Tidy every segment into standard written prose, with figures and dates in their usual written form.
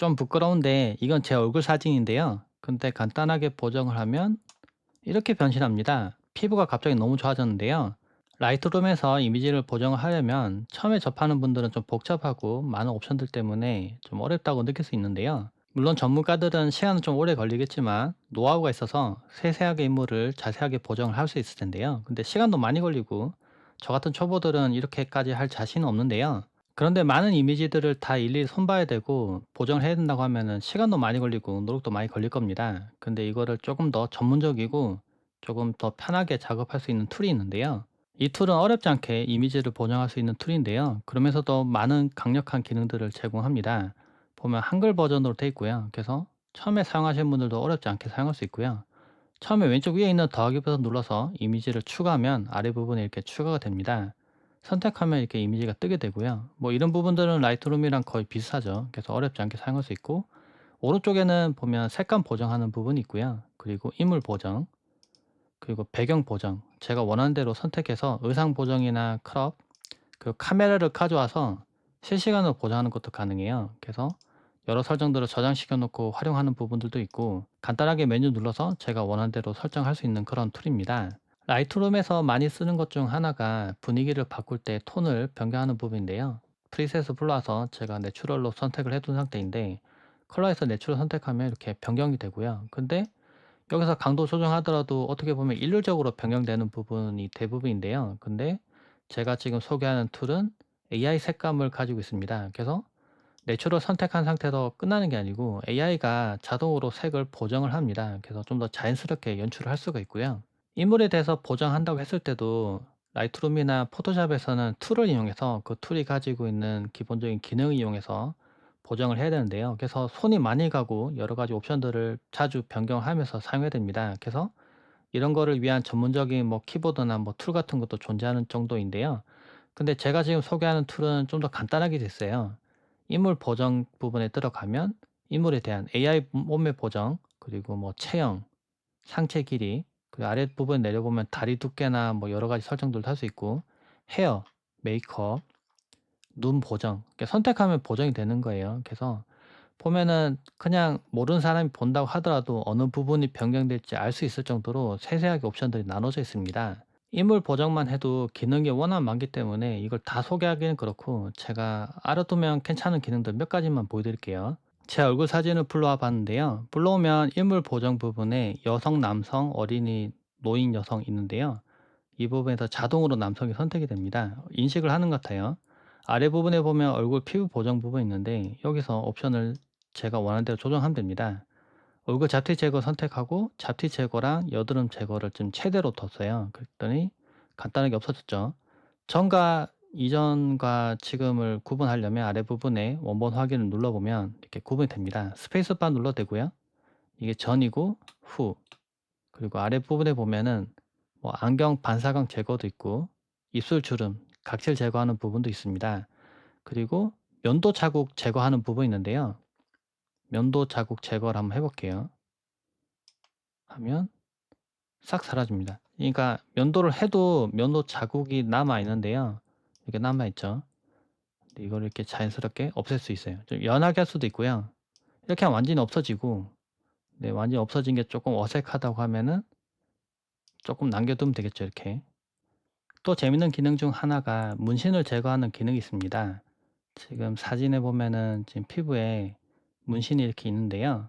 좀 부끄러운데 이건 제 얼굴 사진인데요. 근데 간단하게 보정을 하면 이렇게 변신합니다. 피부가 갑자기 너무 좋아졌는데요. 라이트룸에서 이미지를 보정을 하려면 처음에 접하는 분들은 좀 복잡하고 많은 옵션들 때문에 좀 어렵다고 느낄 수 있는데요. 물론 전문가들은 시간은 좀 오래 걸리겠지만 노하우가 있어서 세세하게 인물을 자세하게 보정을 할 수 있을 텐데요. 근데 시간도 많이 걸리고 저 같은 초보들은 이렇게까지 할 자신은 없는데요. 그런데 많은 이미지들을 다 일일이 손봐야 되고 보정을 해야 된다고 하면은 시간도 많이 걸리고 노력도 많이 걸릴 겁니다. 근데 이거를 조금 더 전문적이고 조금 더 편하게 작업할 수 있는 툴이 있는데요. 이 툴은 어렵지 않게 이미지를 보정할 수 있는 툴인데요. 그러면서도 많은 강력한 기능들을 제공합니다. 보면 한글 버전으로 되어 있고요. 그래서 처음에 사용하시는 분들도 어렵지 않게 사용할 수 있고요. 처음에 왼쪽 위에 있는 더하기 버튼 눌러서 이미지를 추가하면 아래 부분에 이렇게 추가가 됩니다. 선택하면 이렇게 이미지가 뜨게 되고요. 뭐 이런 부분들은 라이트룸이랑 거의 비슷하죠. 그래서 어렵지 않게 사용할 수 있고, 오른쪽에는 보면 색감 보정하는 부분이 있고요. 그리고 인물 보정, 그리고 배경 보정, 제가 원하는 대로 선택해서 의상 보정이나 크롭, 그 카메라를 가져와서 실시간으로 보정하는 것도 가능해요. 그래서 여러 설정들을 저장시켜 놓고 활용하는 부분들도 있고, 간단하게 메뉴 눌러서 제가 원하는 대로 설정할 수 있는 그런 툴입니다. 라이트룸에서 많이 쓰는 것 중 하나가 분위기를 바꿀 때 톤을 변경하는 부분인데요. 프리셋을 불러와서 제가 내추럴로 선택을 해둔 상태인데, 컬러에서 내추럴 선택하면 이렇게 변경이 되고요. 근데 여기서 강도 조정하더라도 어떻게 보면 일률적으로 변경되는 부분이 대부분인데요. 근데 제가 지금 소개하는 툴은 AI 색감을 가지고 있습니다. 그래서 내추럴 선택한 상태로 끝나는 게 아니고 AI가 자동으로 색을 보정을 합니다. 그래서 좀 더 자연스럽게 연출을 할 수가 있고요. 인물에 대해서 보정한다고 했을 때도 라이트룸이나 포토샵에서는 툴을 이용해서 그 툴이 가지고 있는 기본적인 기능을 이용해서 보정을 해야 되는데요. 그래서 손이 많이 가고 여러 가지 옵션들을 자주 변경하면서 사용해야 됩니다. 그래서 이런 거를 위한 전문적인 뭐 키보드나 뭐 툴 같은 것도 존재하는 정도인데요. 근데 제가 지금 소개하는 툴은 좀 더 간단하게 됐어요. 인물 보정 부분에 들어가면 인물에 대한 AI 몸매 보정, 그리고 뭐 체형, 상체 길이, 그 아랫부분 내려보면 다리 두께나 뭐 여러 가지 설정들도 할 수 있고, 헤어, 메이크업, 눈 보정, 이렇게 선택하면 보정이 되는 거예요. 그래서 보면은 그냥 모르는 사람이 본다고 하더라도 어느 부분이 변경될지 알 수 있을 정도로 세세하게 옵션들이 나눠져 있습니다. 인물 보정만 해도 기능이 워낙 많기 때문에 이걸 다 소개하기는 그렇고, 제가 알아두면 괜찮은 기능들 몇 가지만 보여드릴게요. 제 얼굴 사진을 불러와 봤는데요. 불러오면 인물 보정 부분에 여성, 남성, 어린이, 노인, 여성 있는데요. 이 부분에서 자동으로 남성이 선택이 됩니다. 인식을 하는 것 같아요. 아래 부분에 보면 얼굴 피부 보정 부분이 있는데 여기서 옵션을 제가 원하는 대로 조정하면 됩니다. 얼굴 잡티 제거 선택하고 잡티 제거랑 여드름 제거를 좀 최대로 뒀어요. 그랬더니 간단하게 없어졌죠. 전과 이전과 지금을 구분하려면 아래 부분에 원본 확인을 눌러보면 이렇게 구분이 됩니다. 스페이스바 눌러도 되고요. 이게 전이고 후, 그리고 아래 부분에 보면은 뭐 안경 반사광 제거도 있고 입술 주름, 각질 제거하는 부분도 있습니다. 그리고 면도 자국 제거하는 부분이 있는데요. 면도 자국 제거를 한번 해볼게요. 하면 싹 사라집니다. 그러니까 면도를 해도 면도 자국이 남아 있는데요. 이렇게 남아 있죠. 근데 이걸 이렇게 자연스럽게 없앨 수 있어요. 좀 연하게 할 수도 있고요. 이렇게 하면 완전히 없어지고, 네, 완전히 없어진 게 조금 어색하다고 하면은 조금 남겨두면 되겠죠. 이렇게. 또 재밌는 기능 중 하나가 문신을 제거하는 기능이 있습니다. 지금 사진에 보면은 지금 피부에 문신이 이렇게 있는데요.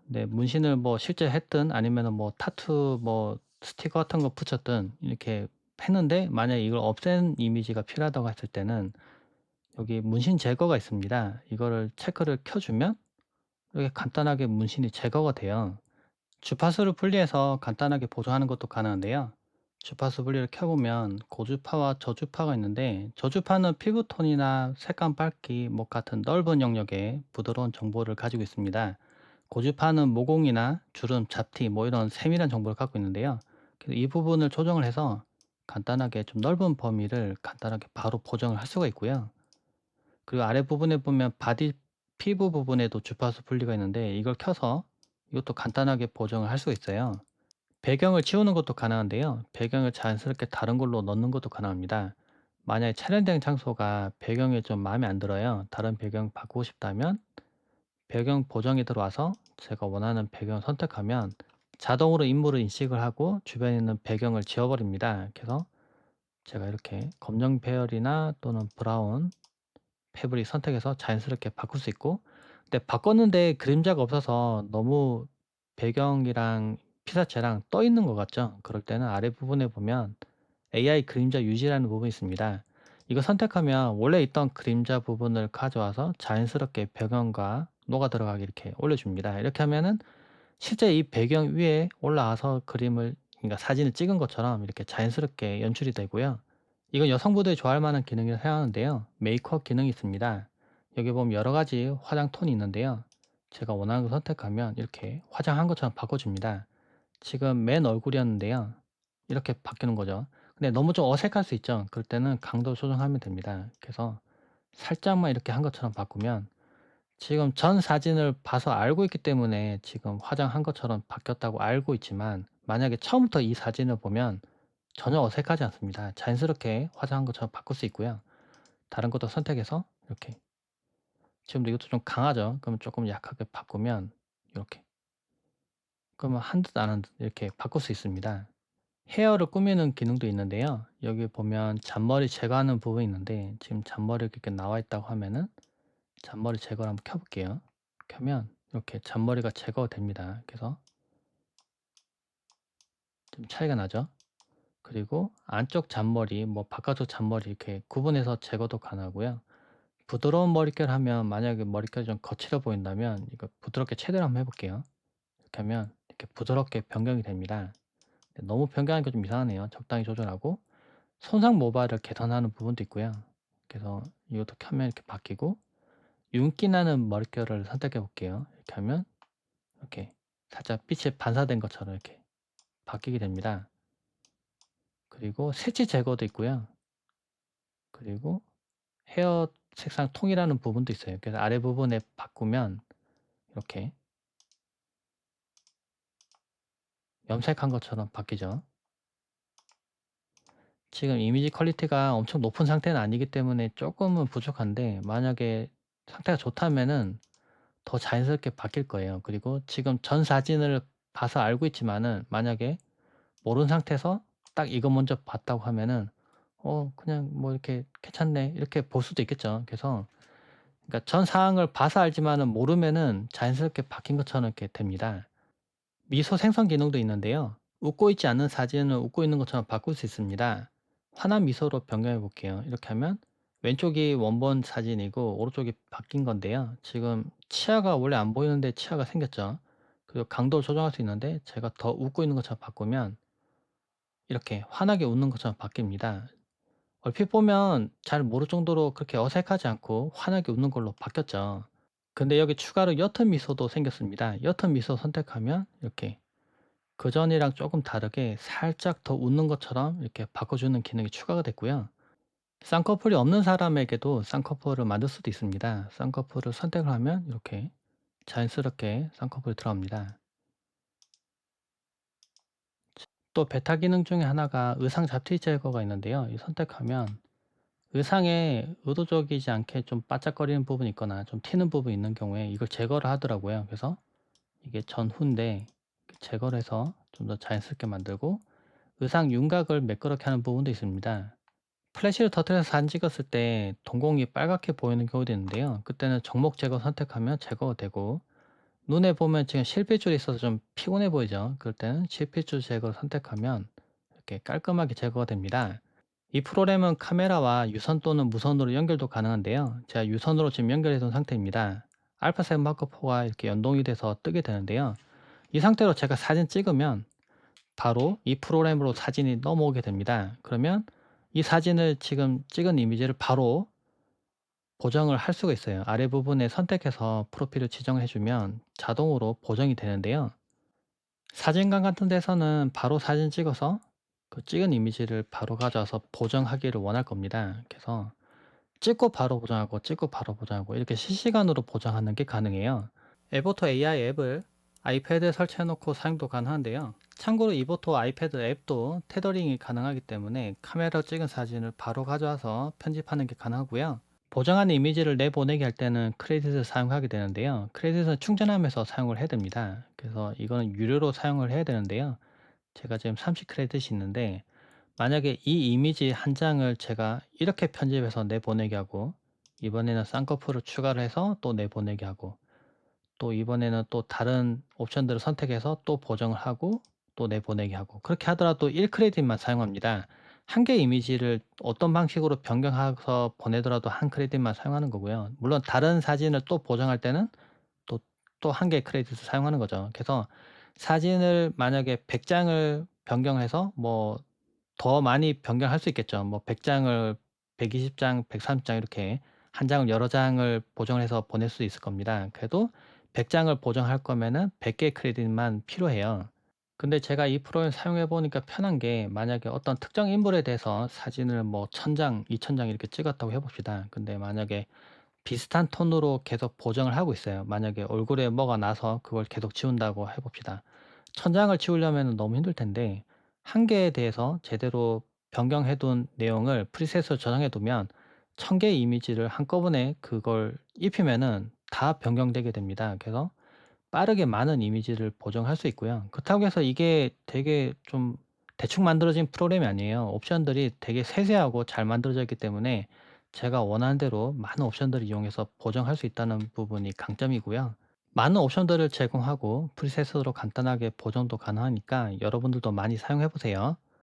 근데 문신을 뭐 실제 했든 아니면은 뭐 타투 뭐 스티커 같은 거 붙였든 이렇게 했는데, 만약에 이걸 없앤 이미지가 필요하다고 했을 때는 여기 문신 제거가 있습니다. 이거를 체크를 켜주면 이렇게 간단하게 문신이 제거가 돼요. 주파수를 분리해서 간단하게 보정하는 것도 가능한데요. 주파수 분리를 켜보면 고주파와 저주파가 있는데, 저주파는 피부톤이나 색감 밝기 뭐 같은 넓은 영역의 부드러운 정보를 가지고 있습니다. 고주파는 모공이나 주름, 잡티 뭐 이런 세밀한 정보를 갖고 있는데요. 그래서 이 부분을 조정을 해서 간단하게 좀 넓은 범위를 간단하게 바로 보정을 할 수가 있고요. 그리고 아래 부분에 보면 바디 피부 부분에도 주파수 분리가 있는데 이걸 켜서 이것도 간단하게 보정을 할 수가 있어요. 배경을 지우는 것도 가능한데요. 배경을 자연스럽게 다른 걸로 넣는 것도 가능합니다. 만약에 촬영된 장소가 배경이 좀 마음에 안 들어요. 다른 배경 바꾸고 싶다면 배경 보정이 들어와서 제가 원하는 배경을 선택하면 자동으로 인물을 인식을 하고 주변에 있는 배경을 지워버립니다. 그래서 제가 이렇게 검정 배열이나 또는 브라운 패브릭 선택해서 자연스럽게 바꿀 수 있고, 근데 바꿨는데 그림자가 없어서 너무 배경이랑 피사체랑 떠 있는 것 같죠? 그럴 때는 아래 부분에 보면 AI 그림자 유지라는 부분이 있습니다. 이거 선택하면 원래 있던 그림자 부분을 가져와서 자연스럽게 배경과 녹아 들어가게 이렇게 올려줍니다. 이렇게 하면은 실제 이 배경 위에 올라와서 그림을, 그러니까 사진을 찍은 것처럼 이렇게 자연스럽게 연출이 되고요. 이건 여성분들이 좋아할 만한 기능이라 생각하는데요. 메이크업 기능이 있습니다. 여기 보면 여러 가지 화장 톤이 있는데요. 제가 원하는 걸 선택하면 이렇게 화장한 것처럼 바꿔줍니다. 지금 맨 얼굴이었는데요. 이렇게 바뀌는 거죠. 근데 너무 좀 어색할 수 있죠. 그럴 때는 강도 조정하면 됩니다. 그래서 살짝만 이렇게 한 것처럼 바꾸면 지금 전 사진을 봐서 알고 있기 때문에 지금 화장한 것처럼 바뀌었다고 알고 있지만, 만약에 처음부터 이 사진을 보면 전혀 어색하지 않습니다. 자연스럽게 화장한 것처럼 바꿀 수 있고요. 다른 것도 선택해서 이렇게, 지금도 이것도 좀 강하죠. 그러면 조금 약하게 바꾸면 이렇게, 그러면 한 듯 안 한 듯 이렇게 바꿀 수 있습니다. 헤어를 꾸미는 기능도 있는데요. 여기 보면 잔머리 제거하는 부분이 있는데, 지금 잔머리가 이렇게 나와 있다고 하면은 잔머리 제거를 한번 켜볼게요. 켜면 이렇게 잔머리가 제거됩니다. 그래서 좀 차이가 나죠. 그리고 안쪽 잔머리, 뭐 바깥쪽 잔머리 이렇게 구분해서 제거도 가능하고요. 부드러운 머릿결 하면, 만약에 머릿결이 좀 거칠어 보인다면 이거 부드럽게 최대로 한번 해볼게요. 이렇게 하면 이렇게 부드럽게 변경이 됩니다. 너무 변경하니까 좀 이상하네요. 적당히 조절하고 손상 모발을 개선하는 부분도 있고요. 그래서 이것도 켜면 이렇게 바뀌고, 윤기 나는 머릿결을 선택해 볼게요. 이렇게 하면 이렇게 살짝 빛이 반사된 것처럼 이렇게 바뀌게 됩니다. 그리고 색지 제거도 있고요. 그리고 헤어 색상 통이라는 부분도 있어요. 그래서 아래 부분에 바꾸면 이렇게 염색한 것처럼 바뀌죠. 지금 이미지 퀄리티가 엄청 높은 상태는 아니기 때문에 조금은 부족한데, 만약에 상태가 좋다면은 더 자연스럽게 바뀔 거예요. 그리고 지금 전 사진을 봐서 알고 있지만은, 만약에 모르는 상태에서 딱 이거 먼저 봤다고 하면은 그냥 뭐 이렇게 '괜찮네.' 이렇게 볼 수도 있겠죠. 그래서 그러니까 전 상황을 봐서 알지만은 모르면은 자연스럽게 바뀐 것처럼 이렇게 됩니다. 미소 생성 기능도 있는데요. 웃고 있지 않은 사진을 웃고 있는 것처럼 바꿀 수 있습니다. 환한 미소로 변경해 볼게요. 이렇게 하면 왼쪽이 원본 사진이고 오른쪽이 바뀐 건데요. 지금 치아가 원래 안 보이는데 치아가 생겼죠. 그리고 강도를 조정할 수 있는데, 제가 더 웃고 있는 것처럼 바꾸면 이렇게 환하게 웃는 것처럼 바뀝니다. 얼핏 보면 잘 모를 정도로 그렇게 어색하지 않고 환하게 웃는 걸로 바뀌었죠. 근데 여기 추가로 옅은 미소도 생겼습니다. 옅은 미소 선택하면 이렇게 그전이랑 조금 다르게 살짝 더 웃는 것처럼 이렇게 바꿔주는 기능이 추가가 됐고요. 쌍꺼풀이 없는 사람에게도 쌍꺼풀을 만들 수도 있습니다. 쌍꺼풀을 선택을 하면 이렇게 자연스럽게 쌍꺼풀이 들어갑니다. 또 베타 기능 중에 하나가 의상 잡티 제거가 있는데요. 이 선택하면 의상에 의도적이지 않게 좀 반짝거리는 부분이 있거나 좀 튀는 부분이 있는 경우에 이걸 제거를 하더라고요. 그래서 이게 전후인데 제거를 해서 좀 더 자연스럽게 만들고, 의상 윤곽을 매끄럽게 하는 부분도 있습니다. 플래시를 터트려서 사진 찍었을 때 동공이 빨갛게 보이는 경우도 있는데요. 그때는 정목 제거 선택하면 제거가 되고, 눈에 보면 지금 실핏줄이 있어서 좀 피곤해 보이죠. 그럴 때는 실핏줄 제거를 선택하면 이렇게 깔끔하게 제거가 됩니다. 이 프로그램은 카메라와 유선 또는 무선으로 연결도 가능한데요. 제가 유선으로 지금 연결해 둔 상태입니다. 알파7 마크4가 이렇게 연동이 돼서 뜨게 되는데요. 이 상태로 제가 사진 찍으면 바로 이 프로그램으로 사진이 넘어오게 됩니다. 그러면 이 사진을 지금 찍은 이미지를 바로 보정을 할 수가 있어요. 아래 부분에 선택해서 프로필을 지정해 주면 자동으로 보정이 되는데요. 사진관 같은 데서는 바로 사진 찍어서 그 찍은 이미지를 바로 가져와서 보정하기를 원할 겁니다. 그래서 찍고 바로 보정하고 찍고 바로 보정하고 이렇게 실시간으로 보정하는 게 가능해요. 에보토 AI 앱을 아이패드에 설치해 놓고 사용도 가능한데요. 참고로 이보토 아이패드 앱도 테더링이 가능하기 때문에 카메라로 찍은 사진을 바로 가져와서 편집하는 게 가능하고요. 보정한 이미지를 내보내게 할 때는 크레딧을 사용하게 되는데요. 크레딧은 충전하면서 사용을 해야 됩니다. 그래서 이거는 유료로 사용을 해야 되는데요. 제가 지금 30 크레딧이 있는데 만약에 이 이미지 한 장을 제가 이렇게 편집해서 내보내게 하고 이번에는 쌍꺼풀을 추가를 해서 또 내보내게 하고 또 이번에는 또 다른 옵션들을 선택해서 또 보정을 하고 또 내보내게 하고 그렇게 하더라도 1 크레딧만 사용합니다. 한 개의 이미지를 어떤 방식으로 변경해서 보내더라도 한 크레딧만 사용하는 거고요. 물론 다른 사진을 또 보정할 때는 또 한 개의 크레딧을 사용하는 거죠. 그래서 사진을 만약에 100 장을 변경해서 뭐 더 많이 변경할 수 있겠죠. 뭐 100 장을 120 장, 130장 이렇게 한 장을 여러 장을 보정을 해서 보낼 수 있을 겁니다. 그래도 100 장을 보정할 거면은 100 개의 크레딧만 필요해요. 근데 제가 이 프로그램을 사용해 보니까 편한 게 만약에 어떤 특정 인물에 대해서 사진을 뭐 1000 장, 2000장 이렇게 찍었다고 해 봅시다. 근데 만약에 비슷한 톤으로 계속 보정을 하고 있어요. 만약에 얼굴에 뭐가 나서 그걸 계속 지운다고 해 봅시다. 천장을 지우려면 너무 힘들 텐데 한 개에 대해서 제대로 변경해 둔 내용을 프리셋으로 저장해 두면 1000 개의 이미지를 한꺼번에 그걸 입히면은 다 변경되게 됩니다. 그래서 빠르게 많은 이미지를 보정할 수 있고요. 그렇다고 해서 이게 되게 좀 대충 만들어진 프로그램이 아니에요. 옵션들이 되게 세세하고 잘 만들어져 있기 때문에 제가 원하는 대로 많은 옵션들을 이용해서 보정할 수 있다는 부분이 강점이고요. 많은 옵션들을 제공하고 프리셋으로 간단하게 보정도 가능하니까 여러분들도 많이 사용해 보세요.